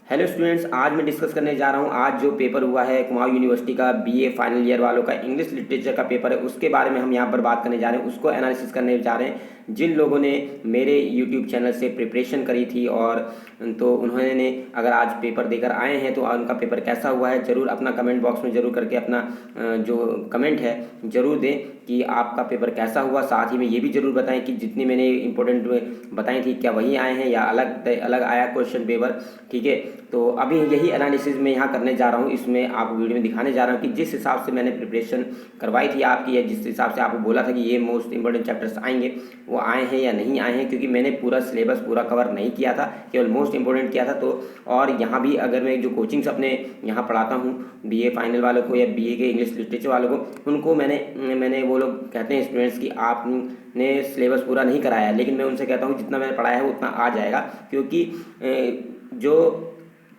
Hello students, आज मैं discuss करने जा रहा हूँ। आज जो पेपर हुआ है कुमाऊं यूनिवर्सिटी का बीए फाइनल ईयर वालों का इंग्लिश लिटरेचर का पेपर है, उसके बारे में हम यहाँ पर बात करने जा रहे हैं। उसको एनालिसिस करने जा रहे हैं। जिन लोगों ने मेरे यूट्यूब चैनल से प्रिपरेशन करी थी और तो उन्होंने अगर आज पेपर देकर आए हैं तो उनका पेपर कैसा हुआ है ज़रूर अपना कमेंट बॉक्स में ज़रूर करके अपना जो कमेंट है ज़रूर दें कि आपका पेपर कैसा हुआ। साथ ही में ये भी ज़रूर बताएं कि जितनी मैंने इंपॉर्टेंट बताई थी क्या वही आए हैं या अलग अलग आया क्वेश्चन पेपर। ठीक है, तो अभी यही एनालिसिस मैं यहाँ करने जा रहा हूँ। इसमें आपको वीडियो में दिखाने जा रहा हूँ कि जिस हिसाब से मैंने प्रिपरेशन करवाई थी आपकी, या जिस हिसाब से आपको बोला था कि ये मोस्ट इंपॉर्टेंट चैप्टर्स आएंगे वो आए हैं या नहीं आए हैं, क्योंकि मैंने पूरा सिलेबस पूरा कवर नहीं किया था, केवल मोस्ट इंपॉर्टेंट किया था। तो और यहाँ भी अगर मैं जो कोचिंग्स अपने यहाँ पढ़ाता हूँ बीए फाइनल वालों को या बीए के इंग्लिश लिटरेचर वालों को, उनको मैंने वो लोग कहते हैं स्टूडेंट्स कि आपने सिलेबस पूरा नहीं कराया, लेकिन मैं उनसे कहता हूँ जितना मैंने पढ़ाया है उतना आ जाएगा। क्योंकि जो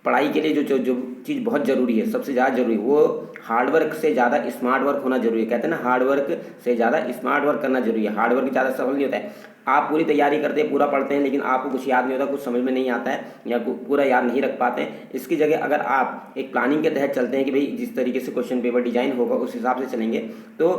पढ़ाई के लिए जो चीज़ बहुत ज़रूरी है, सबसे ज़्यादा ज़रूरी, वो हार्ड वर्क से ज़्यादा स्मार्ट वर्क होना ज़रूरी है। कहते हैं ना, हार्ड वर्क से ज़्यादा स्मार्ट वर्क करना ज़रूरी है। हार्ड वर्क ज़्यादा सफल नहीं होता है। आप पूरी तैयारी करते हैं, पूरा पढ़ते हैं, लेकिन आपको कुछ याद नहीं होता, कुछ समझ में नहीं आता है या पूरा याद नहीं रख पाते हैं। इसकी जगह अगर आप एक प्लानिंग के तहत चलते हैं कि भाई जिस तरीके से क्वेश्चन पेपर डिजाइन होगा उस हिसाब से चलेंगे तो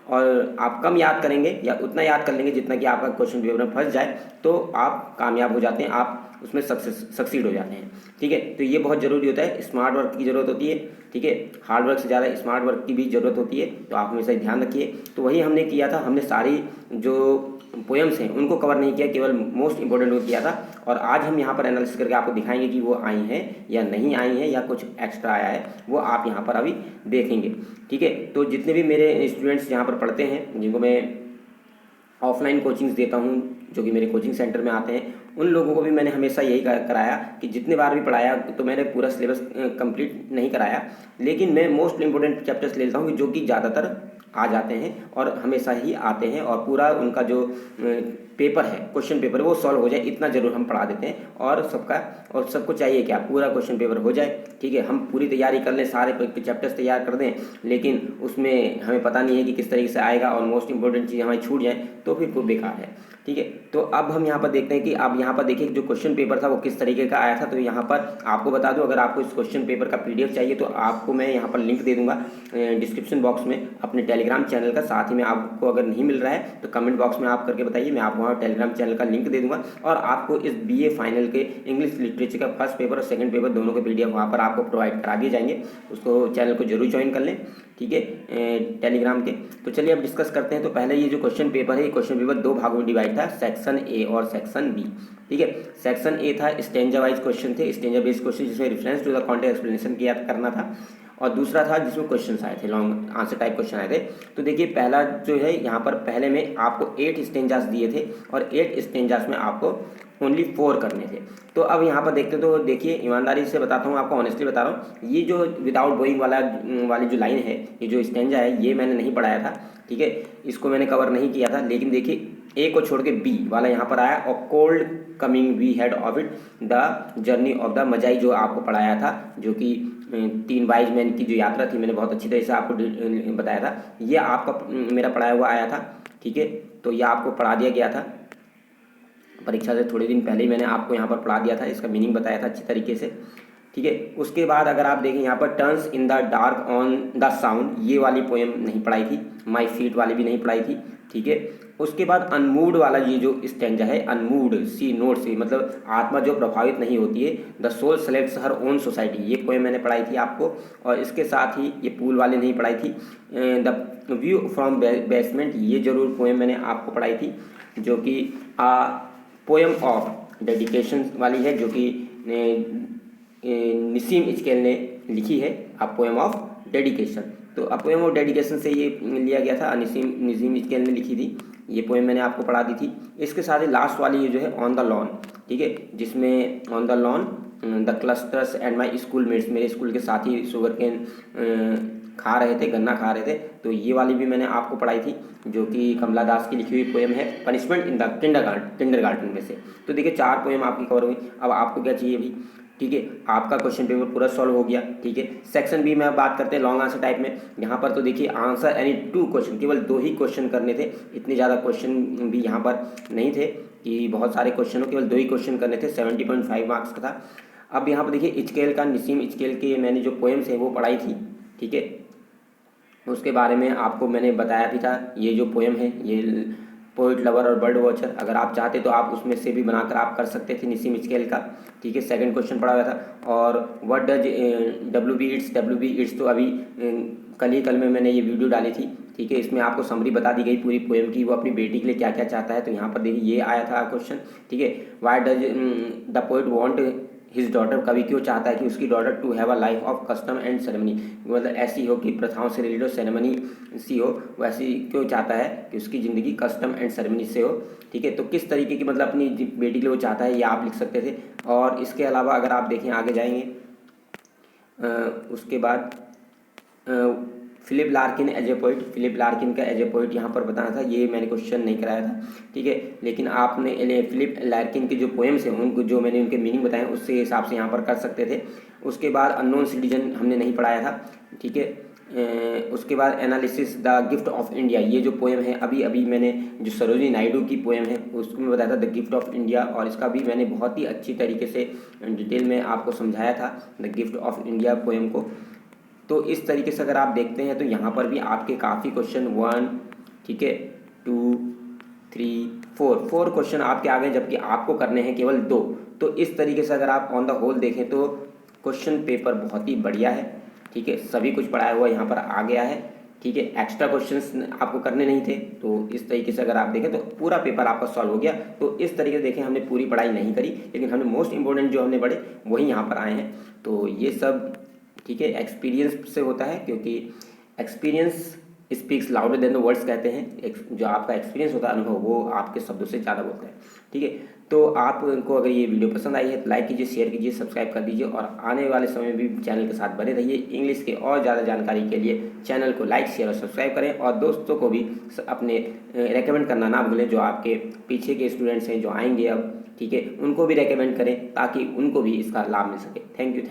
और आप कम याद करेंगे या उतना याद कर लेंगे जितना कि आपका क्वेश्चन पेपर में फंस जाए, तो आप कामयाब हो जाते हैं, आप उसमें सक्सीड हो जाते हैं। ठीक है, तो ये बहुत ज़रूरी होता है। स्मार्ट वर्क की ज़रूरत होती है। ठीक है, हार्ड वर्क से ज़्यादा स्मार्ट वर्क की भी ज़रूरत होती है, तो आप हमेशा ध्यान रखिए। तो वही हमने किया था। हमने सारी जो पोएम्स हैं उनको कवर नहीं किया, केवल मोस्ट इंपॉर्टेंट को किया था। और आज हम यहाँ पर एनालिसिस करके आपको दिखाएंगे कि वो आई हैं या नहीं आई हैं या कुछ एक्स्ट्रा आया है, वो आप यहाँ पर अभी देखेंगे। ठीक है, तो जितने भी मेरे स्टूडेंट्स यहाँ पर पढ़ते हैं, जिनको मैं ऑफलाइन कोचिंग्स देता हूँ, जो कि मेरे कोचिंग सेंटर में आते हैं, उन लोगों को भी मैंने हमेशा यही कराया कि जितने बार भी पढ़ाया तो मैंने पूरा सिलेबस कंप्लीट नहीं कराया, लेकिन मैं मोस्ट इंपॉर्टेंट चैप्टर्स ले लेता हूँ जो कि ज़्यादातर आ जाते हैं और हमेशा ही आते हैं, और पूरा उनका जो पेपर है, क्वेश्चन पेपर, वो सॉल्व हो जाए इतना ज़रूर हम पढ़ा देते हैं। और सबको चाहिए क्या, पूरा क्वेश्चन पेपर हो जाए। ठीक है, हम पूरी तैयारी कर लें, सारे चैप्टर्स तैयार कर दें, लेकिन उसमें हमें पता नहीं है कि किस तरीके से आएगा और मोस्ट इंपॉर्टेंट चीज़ हमारी छूट जाए तो फिर वो बेकार है। ठीक है, तो अब हम यहाँ पर देखते हैं कि अब यहाँ पर देखिए जो क्वेश्चन पेपर था वो किस तरीके का आया था। तो यहाँ पर आपको बता दूं, अगर आपको इस क्वेश्चन पेपर का पीडीएफ चाहिए तो आपको मैं यहाँ पर लिंक दे दूंगा डिस्क्रिप्शन बॉक्स में अपने टेलीग्राम चैनल का। साथ ही में आपको अगर नहीं मिल रहा है तो कमेंट बॉक्स में आप करके बताइए, मैं आपको वहाँ टेलीग्राम चैनल का लिंक दे दूँगा। और आपको इस बीए फाइनल के इंग्लिश लिटरेचर का फर्स्ट पेपर और सेकेंड पेपर दोनों के पीडीएफ वहाँ पर आपको प्रोवाइड करा दिए जाएंगे। उसको चैनल को जरूर ज्वाइन कर लें। ठीक है, टेलीग्राम के। तो चलिए अब डिस्कस करते हैं। तो पहले ये जो क्वेश्चन पेपर है, ये क्वेश्चन पेपर दो भागों में डिवाइड था, सेक्शन ए और सेक्शन बी। ठीक है, सेक्शन ए था स्टेंजा वाइज क्वेश्चन थे, स्टेंजा बेस्ड क्वेश्चन जिसमें reference to the context explanation किया करना था, और दूसरा था जिसमें क्वेश्चन आए थे, लॉन्ग आंसर टाइप क्वेश्चन आए थे। तो देखिए पहला जो है यहाँ पर पहले में आपको 8 स्टेंजास दिए थे और 8 स्टेंजास में आपको ओनली 4 करने थे। तो अब यहाँ पर देखते तो देखिए, ईमानदारी से बताता हूँ आपको, ऑनेस्टली बता रहा हूँ, ये जो विदाउट गोइंग वाली जो लाइन है, ये जो स्टेंजा है, ये मैंने नहीं पढ़ाया था। ठीक है, इसको मैंने कवर नहीं किया था, लेकिन देखिए ए को छोड़ के बी वाला यहाँ पर आया, और cold coming we had of it the journey of the Magi जो आपको पढ़ाया था, जो कि 3 वाइज मैन की जो यात्रा थी, मैंने बहुत अच्छी तरह से आपको बताया था। ये आपका मेरा पढ़ाया हुआ आया था। ठीक है, तो ये आपको पढ़ा दिया गया था परीक्षा से थोड़े दिन पहले ही, मैंने आपको यहाँ पर पढ़ा दिया था, इसका मीनिंग बताया था अच्छी तरीके से। ठीक है, उसके बाद अगर आप देखें यहाँ पर turns in the dark on the sound, ये वाली पोएम नहीं पढ़ाई थी, माई फीट वाली भी नहीं पढ़ाई थी। ठीक है, उसके बाद अनमूड वाला ये जो स्टेंजा है, अनमूड सी नोट से, मतलब आत्मा जो प्रभावित नहीं होती है, the soul selects her own society, ये पोएम मैंने पढ़ाई थी आपको। और इसके साथ ही ये पूल वाले नहीं पढ़ाई थी, द व्यू फ्रॉम बेसमेंट, ये जरूर पोएम मैंने आपको पढ़ाई थी, जो कि पोएम ऑफ डेडिकेशन वाली है, जो कि निसीम इचकेल ने लिखी है, अ पोएम ऑफ डेडिकेशन। तो अ पोएम ऑफ डेडिकेशन से ये लिया गया था, निसीम इचकेल ने लिखी थी, ये पोएम मैंने आपको पढ़ा दी थी। इसके साथ ही लास्ट वाली ये जो है ऑन द लॉन, ठीक है, जिसमें on the lawn the clusters and my school mates, मेरे स्कूल के साथी शुगर केन खा रहे थे, गन्ना खा रहे थे, तो ये वाली भी मैंने आपको पढ़ाई थी, जो कि कमला दास की लिखी हुई पोएम है, पनिशमेंट इन द किंडरगार्टन में से। तो देखिए 4 पोएम आपकी कवर हुई। अब आपको क्या चाहिए भी, ठीक है, आपका क्वेश्चन पेपर पूरा सॉल्व हो गया। ठीक है, सेक्शन बी में बात करते हैं लॉन्ग आंसर टाइप में। यहाँ पर तो देखिए आंसर एनी 2 क्वेश्चन, केवल 2 ही क्वेश्चन करने थे, इतने ज़्यादा क्वेश्चन भी यहाँ पर नहीं थे कि बहुत सारे क्वेश्चन हो, केवल 2 ही क्वेश्चन करने थे, 70.5 मार्क्स का था। अब यहाँ पर देखिए इचकेल का, निसीम इचकेल के मैंने जो पोएम्स हैं वो पढ़ाई थी, ठीक है, उसके बारे में आपको मैंने बताया भी था। ये जो पोएम है ये पोइट लवर और बर्ड वॉचर, अगर आप चाहते तो आप उसमें से भी बनाकर आप कर सकते थे, निसीम इचकेल का, ठीक है। सेकंड क्वेश्चन पढ़ा हुआ था। और what does W B Yeats तो अभी कल में मैंने ये वीडियो डाली थी, ठीक है। इसमें आपको समरी बता दी गई पूरी पोएम की, वो अपनी बेटी के लिए क्या क्या चाहता है। तो यहाँ पर देखिए ये आया था क्वेश्चन, ठीक है। Why does the poet want his daughter, कवि क्यों चाहता है कि उसकी daughter to have a life of custom and ceremony, मतलब ऐसी हो कि प्रथाओं से रिलेटेड सेरेमनी सी हो, वैसी क्यों चाहता है कि उसकी ज़िंदगी कस्टम एंड सेरेमनी से हो, ठीक है। तो किस तरीके की मतलब अपनी बेटी के लिए वो चाहता है, ये आप लिख सकते थे। और इसके अलावा अगर आप देखें आगे जाएंगे, उसके बाद Philip Larkin as a poet, Philip Larkin का एज ए पोइट यहाँ पर बताना था, ये मैंने क्वेश्चन नहीं कराया था, ठीक है। लेकिन आपने फिलिप लार्किन के जो पोएम्स हैं उनको जो मैंने उनके मीनिंग बताए उससे हिसाब से यहाँ पर कर सकते थे। उसके बाद अननोन सिटीजन हमने नहीं पढ़ाया था, ठीक है। उसके बाद analysis the gift of India, ये जो पोएम है अभी मैंने जो सरोजिनी नायडू की पोएम है उसको मैं बताया था द गिफ्ट ऑफ इंडिया, और इसका भी मैंने बहुत ही अच्छी तरीके से डिटेल में आपको समझाया था the gift of India poem को। तो इस तरीके से अगर आप देखते हैं तो यहाँ पर भी आपके काफ़ी क्वेश्चन 1, ठीक है, 2, 3, 4 क्वेश्चन आपके आ गए, जबकि आपको करने हैं केवल 2। तो इस तरीके से अगर आप ऑन द होल देखें तो क्वेश्चन पेपर बहुत ही बढ़िया है, ठीक है। सभी कुछ पढ़ाया हुआ यहाँ पर आ गया है, ठीक है। एक्स्ट्रा क्वेश्चंस आपको करने नहीं थे, तो इस तरीके से अगर आप देखें तो पूरा पेपर आपका सॉल्व हो गया। तो इस तरीके से देखें हमने पूरी पढ़ाई नहीं करी, लेकिन हमने मोस्ट इंपॉर्टेंट जो हमने पढ़े वही यहाँ पर आए हैं। तो ये सब, ठीक है, एक्सपीरियंस से होता है, क्योंकि experience speaks louder than the words कहते हैं। जो आपका एक्सपीरियंस होता है, अनुभव, वो आपके शब्दों से ज़्यादा बोलता है, ठीक है। तो आपको अगर ये वीडियो पसंद आई है तो लाइक कीजिए, शेयर कीजिए, सब्सक्राइब कर दीजिए, और आने वाले समय में भी चैनल के साथ बने रहिए। इंग्लिश के और ज़्यादा जानकारी के लिए चैनल को लाइक, शेयर और सब्सक्राइब करें, और दोस्तों को भी अपने रेकमेंड करना ना भूलें, जो आपके पीछे के स्टूडेंट्स हैं जो आएंगे अब, ठीक है, उनको भी रेकमेंड करें ताकि उनको भी इसका लाभ मिल सके। Thank you.